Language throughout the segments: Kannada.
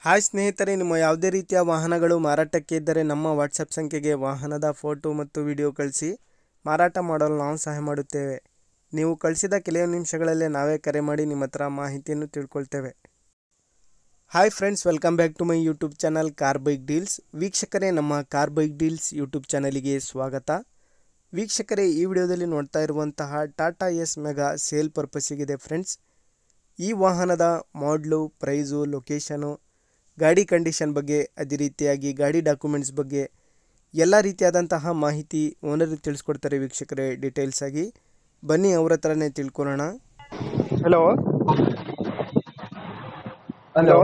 ಹಾಯ್ ಸ್ನೇಹಿತರೆ, ನಿಮ್ಮ ಯಾವುದೇ ರೀತಿಯ ವಾಹನಗಳು ಮಾರಾಟಕ್ಕೆ ಇದ್ದರೆ ನಮ್ಮ ವಾಟ್ಸಪ್ ಸಂಖ್ಯೆಗೆ ವಾಹನದ ಫೋಟೋ ಮತ್ತು ವಿಡಿಯೋ ಕಳಿಸಿ ಮಾರಾಟ ಮಾಡಲು ನಾವು ಸಹಾಯ ಮಾಡುತ್ತೇವೆ. ನೀವು ಕಳಿಸಿದ ಕೆಲವು ನಿಮಿಷಗಳಲ್ಲೇ ನಾವೇ ಕರೆ ಮಾಡಿ ನಿಮ್ಮ ಹತ್ರ ಮಾಹಿತಿಯನ್ನು ತಿಳ್ಕೊಳ್ತೇವೆ. Hi friends, welcome back to my YouTube channel car bike deals. ವೀಕ್ಷಕರೇ, ನಮ್ಮ ಕಾರ್ ಬೈಕ್ ಡೀಲ್ಸ್ ಯೂಟ್ಯೂಬ್ ಚಾನಲಿಗೆ ಸ್ವಾಗತ. ವೀಕ್ಷಕರೇ, ಈ ವಿಡಿಯೋದಲ್ಲಿ ನೋಡ್ತಾ ಇರುವಂತಹ ಟಾಟಾ ಎಸ್ ಮೆಗಾ ಸೇಲ್ ಪರ್ಪಸ್ಸಿಗಿದೆ ಫ್ರೆಂಡ್ಸ್. ಈ ವಾಹನದ ಮಾಡಲು, ಪ್ರೈಸು, ಲೊಕೇಶನು, ಗಾಡಿ ಕಂಡೀಷನ್ ಬಗ್ಗೆ, ಅದೇ ರೀತಿಯಾಗಿ ಗಾಡಿ ಡಾಕ್ಯುಮೆಂಟ್ಸ್ ಬಗ್ಗೆ ಎಲ್ಲ ರೀತಿಯಾದಂತಹ ಮಾಹಿತಿ ಓನರ್ ತಿಳಿಸ್ಕೊಡ್ತಾರೆ ವೀಕ್ಷಕರೇ ಡೀಟೇಲ್ಸ್ ಆಗಿ. ಬನ್ನಿ ಅವ್ರ ಹತ್ರನೇ ತಿಳ್ಕೊಳ್ಳೋಣ. ಹಲೋ ಹಲೋ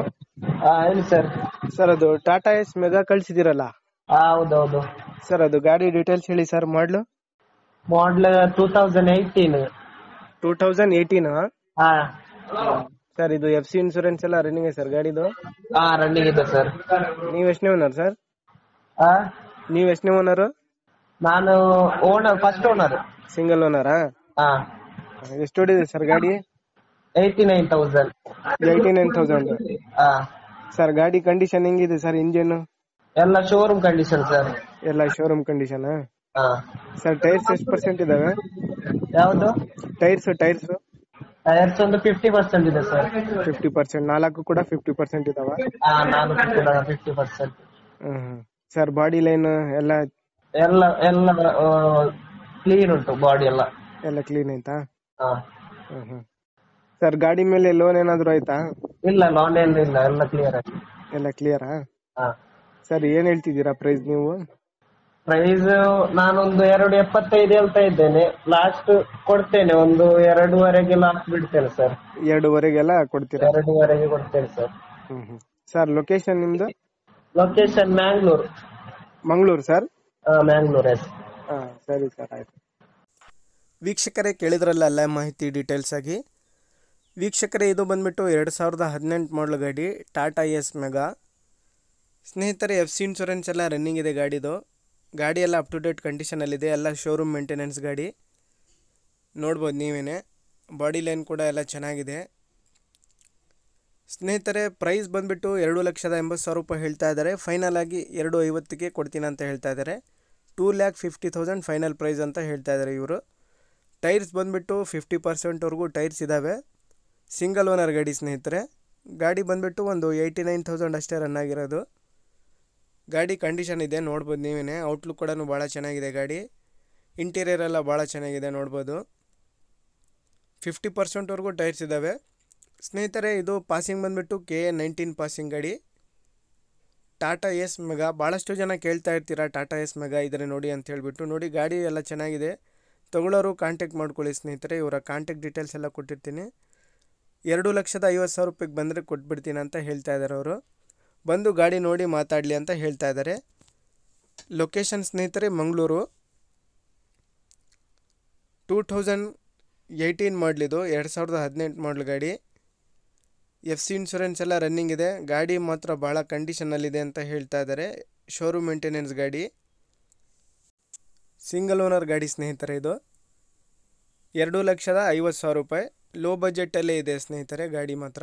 ಹೇಳಿ ಸರ್. ಸರ್, ಅದು ಟಾಟಾ ಎಸ್ ಮೆಗಾ ಕಳಿಸಿದಿರಲ್ಲ ಹೌದೌದು ಸರ್, ಅದು ಗಾಡಿ ಡೀಟೇಲ್ಸ್ ಹೇಳಿ ಸರ್. ಮಾಡಲು ಮಾಡಲ್ 2018. 2018 ಹಾ ಸರ್. ಇದು FC ಇನ್ಸೂರೆನ್ಸ್ ಎಲ್ಲ ರನ್ನಿಂಗ್ ಇದೆ ಸರ್ ಗಾಡಿದು? ರನ್ನಿಂಗ್ ಇದೆ ಸರ್. ನೀವು ಎಷ್ಟನೇ ಓನರ್ ಸರ್? ಹಾ ನೀವು ಎಷ್ಟನೇ ಓನರು? ನಾನು ಫಸ್ಟ್ ಓನರ್. ಸಿಂಗಲ್ ಓನರಾ? ಹಾ ಎಷ್ಟು ಹೊಡಿದೆ ಸರ್ ಗಾಡಿ? 89,000. 89,000 ಹಾ ಸರ್. ಗಾಡಿ ಕಂಡೀಷನ್ ಹೆಂಗಿದೆ ಸರ್? ಇಂಜಿನ್ ಎಲ್ಲ ಶೋರೂಮ್ ಕಂಡೀಷನ್ ಸರ್. ಎಲ್ಲ ಶೋರೂಮ್ ಕಂಡೀಷನ್ ಹಾ ಸರ್. ಟೈರ್ಸ್ ಎಷ್ಟು ಪರ್ಸೆಂಟ್ ಇದಾವೆ? ಯಾವ್ದು? ಟೈರ್ಸ್ ಟೈರ್ಸ್ ಒಂದು 50% ಇದೆ ಸರ್. 50%. ನಾಲ್ಕು ಕೂಡ 50% ಇದಾವ? ನಾನು 50%. ಸರ್, ಬಾಡಿ ಲೈನ್ ಎಲ್ಲ ಎಲ್ಲ ಎಲ್ಲ ಕ್ಲೀನ್ ಉಂಟು, ಬಾಡಿ ಎಲ್ಲ ಕ್ಲೀನ್ ಐತಾ? ಹಾ ಸರ್, ಗಾಡಿ ಮೇಲೆ ಲೋನ್ ಏನಾದ್ರು ಆಯ್ತಾ? ಇಲ್ಲ, ಲೋನ್ ಏನಿಲ್ಲ, ಎಲ್ಲ ಕ್ಲಿಯರ್ ಆಗಿ. ಎಲ್ಲ ಕ್ಲಿಯರಾ? ಹಾ ಸರ್, ಏನ್ ಹೇಳ್ತಿದ್ದೀರಾ ಪ್ರೈಸ್ ನೀವು? ಪ್ರೈಸ್ ನಾನೊಂದು 2.75 ಹೇಳ್ತಾ ಇದ್ದೇನೆ. ಲಾಸ್ಟ್ ಕೊಡ್ತೇನೆ, ಒಂದು 2.5ಗೆ ಲಾಸ್ಟ್ ಬಿಡ್ತೇನೆ ಸರ್. 2.5ಗೆಲ್ಲ ಕೊಡ್ತೀರಾ? 2.5ಗೆ ಕೊಡ್ತೇನೆ ಸರ್. ಸರ್, ಲೊಕೇಶನ್ ನಿಮ್ದು? Location Mangalore. Mangaluru sir? Mangalore. Yes. ಸರಿ ಸರ್, ಆಯ್ತು. ವೀಕ್ಷಕರೇ, ಕೇಳಿದ್ರಲ್ಲ ಎಲ್ಲ ಮಾಹಿತಿ ಡೀಟೇಲ್ಸ್ ಆಗಿ. ವೀಕ್ಷಕರೇ, ಇದು ಬಂದ್ಬಿಟ್ಟು 2018 ಮಾಡಲ್ ಗಾಡಿ ಟಾಟಾ ಎಸ್ ಮೆಗಾ. ಸ್ನೇಹಿತರೆ, FC ಇನ್ಶೂರೆನ್ಸ್ ಎಲ್ಲ ರನ್ನಿಂಗ್ ಇದೆ ಗಾಡಿದು. ಗಾಡಿ ಎಲ್ಲ ಅಪ್ ಟು ಡೇಟ್ ಕಂಡೀಷನಲ್ಲಿದೆ. ಎಲ್ಲ ಶೋರೂಮ್ ಮೇಂಟೆನೆನ್ಸ್ ಗಾಡಿ ನೋಡ್ಬೋದು ನೀವೇನೆ. ಬಾಡಿ ಲೈನ್ ಕೂಡ ಎಲ್ಲ ಚೆನ್ನಾಗಿದೆ. ಸ್ನೇಹಿತರೆ, ಪ್ರೈಸ್ ಬಂದುಬಿಟ್ಟು 2,80,000 ರೂಪಾಯಿ ಹೇಳ್ತಾ ಇದ್ದಾರೆ. ಫೈನಲ್ ಆಗಿ 2,50,000ಗೆ ಕೊಡ್ತೀನಿ ಅಂತ ಹೇಳ್ತಾ ಇದ್ದಾರೆ. 2,50,000 ಫೈನಲ್ ಪ್ರೈಸ್ ಅಂತ ಹೇಳ್ತಾ ಇದ್ದಾರೆ ಇವರು. ಟೈರ್ಸ್ ಬಂದುಬಿಟ್ಟು 50%ವರೆಗೂ ಟೈರ್ಸ್ ಇದ್ದಾವೆ. ಸಿಂಗಲ್ ಓನರ್ ಗಾಡಿ ಸ್ನೇಹಿತರೆ. ಗಾಡಿ ಬಂದುಬಿಟ್ಟು ಒಂದು 89,000 ಅಷ್ಟೇ ರನ್ ಆಗಿರೋದು. ಗಾಡಿ ಕಂಡೀಷನ್ ಇದೆ, ನೋಡ್ಬೋದು ನೀವೇ. ಔಟ್ಲುಕ್ ಕೂಡ ಭಾಳ ಚೆನ್ನಾಗಿದೆ ಗಾಡಿ. ಇಂಟೀರಿಯರ್ ಎಲ್ಲ ಭಾಳ ಚೆನ್ನಾಗಿದೆ, ನೋಡ್ಬೋದು. 50%ವರೆಗೂ ಟೈರ್ಸ್ ಇದ್ದಾವೆ ಸ್ನೇಹಿತರೆ. ಇದು ಪಾಸಿಂಗ್ ಬಂದುಬಿಟ್ಟು KA 19 ಪಾಸಿಂಗ್ ಗಾಡಿ ಟಾಟಾ ಎಸ್ ಮೆಗಾ. ಭಾಳಷ್ಟು ಜನ ಕೇಳ್ತಾ ಇರ್ತೀರಾ ಟಾಟಾ ಎಸ್ ಮೆಗಾ ಇದ್ರೆ ನೋಡಿ ಅಂತ ಹೇಳ್ಬಿಟ್ಟು. ನೋಡಿ, ಗಾಡಿ ಎಲ್ಲ ಚೆನ್ನಾಗಿದೆ. ತೊಗೊಳ್ಳೋರು ಕಾಂಟ್ಯಾಕ್ಟ್ ಮಾಡ್ಕೊಳ್ಳಿ ಸ್ನೇಹಿತರೆ. ಇವರ ಕಾಂಟ್ಯಾಕ್ಟ್ ಡೀಟೇಲ್ಸ್ ಎಲ್ಲ ಕೊಟ್ಟಿರ್ತೀನಿ. 2,50,000 ರೂಪಾಯಿಗೆ ಬಂದರೆ ಕೊಟ್ಬಿಡ್ತೀನಿ ಅಂತ ಹೇಳ್ತಾ ಇದ್ದಾರೆ ಅವರು. ಬಂದು ಗಾಡಿ ನೋಡಿ ಮಾತಾಡಲಿ ಅಂತ ಹೇಳ್ತಾ ಇದ್ದಾರೆ. ಲೊಕೇಶನ್ ಸ್ನೇಹಿತರೆ ಮಂಗಳೂರು. 2018 ಮಾಡಲಿದು, 2018 ಮಾಡಲ್ ಗಾಡಿ. FC ಇನ್ಶೂರೆನ್ಸ್ ಎಲ್ಲ ರನ್ನಿಂಗ್ ಇದೆ. ಗಾಡಿ ಮಾತ್ರ ಭಾಳ ಕಂಡೀಷನಲ್ಲಿದೆ ಅಂತ ಹೇಳ್ತಾ ಇದ್ದಾರೆ. ಶೋರೂಮ್ ಮೇಂಟೆನೆನ್ಸ್ ಗಾಡಿ, ಸಿಂಗಲ್ ಓನರ್ ಗಾಡಿ ಸ್ನೇಹಿತರೆ. ಇದು 2,50,000 ರೂಪಾಯಿ. ಲೋ ಬಜೆಟಲ್ಲೇ ಇದೆ ಸ್ನೇಹಿತರೆ ಗಾಡಿ ಮಾತ್ರ.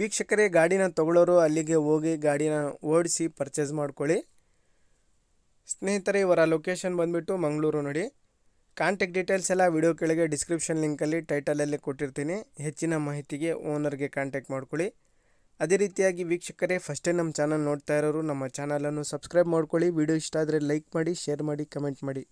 ವೀಕ್ಷಕರೇ, ಗಾಡಿನ ತೊಗೊಳ್ಳೋರು ಅಲ್ಲಿಗೆ ಹೋಗಿ ಗಾಡಿನ ಓಡಿಸಿ ಪರ್ಚೇಸ್ ಮಾಡ್ಕೊಳ್ಳಿ ಸ್ನೇಹಿತರೆ. ಇವರ ಲೊಕೇಶನ್ ಬಂದುಬಿಟ್ಟು ಮಂಗಳೂರು ನೋಡಿ. ಕಾಂಟ್ಯಾಕ್ಟ್ ಡೀಟೇಲ್ಸ್ ಎಲ್ಲ ವಿಡಿಯೋ ಕೆಳಗೆ ಡಿಸ್ಕ್ರಿಪ್ಷನ್ ಲಿಂಕಲ್ಲಿ ಟೈಟಲಲ್ಲಿ ಕೊಟ್ಟಿರ್ತೀನಿ. ಹೆಚ್ಚಿನ ಮಾಹಿತಿಗೆ ಓನರ್ಗೆ ಕಾಂಟ್ಯಾಕ್ಟ್ ಮಾಡ್ಕೊಳ್ಳಿ. ಅದೇ ರೀತಿಯಾಗಿ ವೀಕ್ಷಕರೇ, ಫಸ್ಟ್ ಟೈಮ್ ನಮ್ಮ ಚಾನಲ್ ನೋಡ್ತಾ ಇರೋರು ನಮ್ಮ ಚಾನಲನ್ನು ಸಬ್ಸ್ಕ್ರೈಬ್ ಮಾಡ್ಕೊಳ್ಳಿ. ವಿಡಿಯೋ ಇಷ್ಟ ಆದರೆ ಲೈಕ್ ಮಾಡಿ, ಶೇರ್ ಮಾಡಿ, ಕಮೆಂಟ್ ಮಾಡಿ.